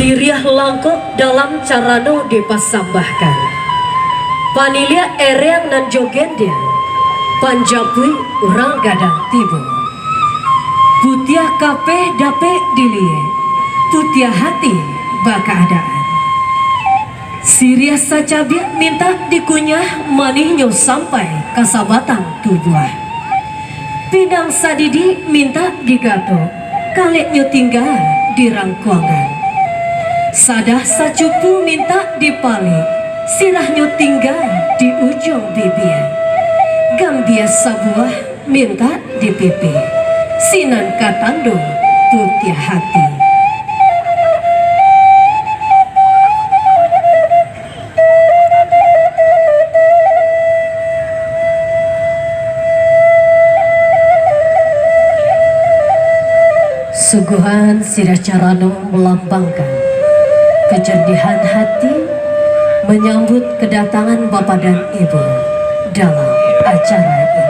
Siriah langkok dalam carano dipasambahkan. Panilia ereang nan jogendia panjapui urang gadang tibo. Putiah kape dape dilie, putiah hati baka adaan. Siriah sacabiak minta dikunyah maninyo sampai kasabatang tubuah. Pinang sadidi minta digato, kaleknyo tinggal di rangkuangan. Sadah sacupu minta dipali, sirahnya tinggal di ujung bibir. Gambia sabuah minta dipipi, sinan katando putiah hati. Suguhan Sirah Carano melambangkan kejernihan hati menyambut kedatangan Bapak dan Ibu dalam acara ini.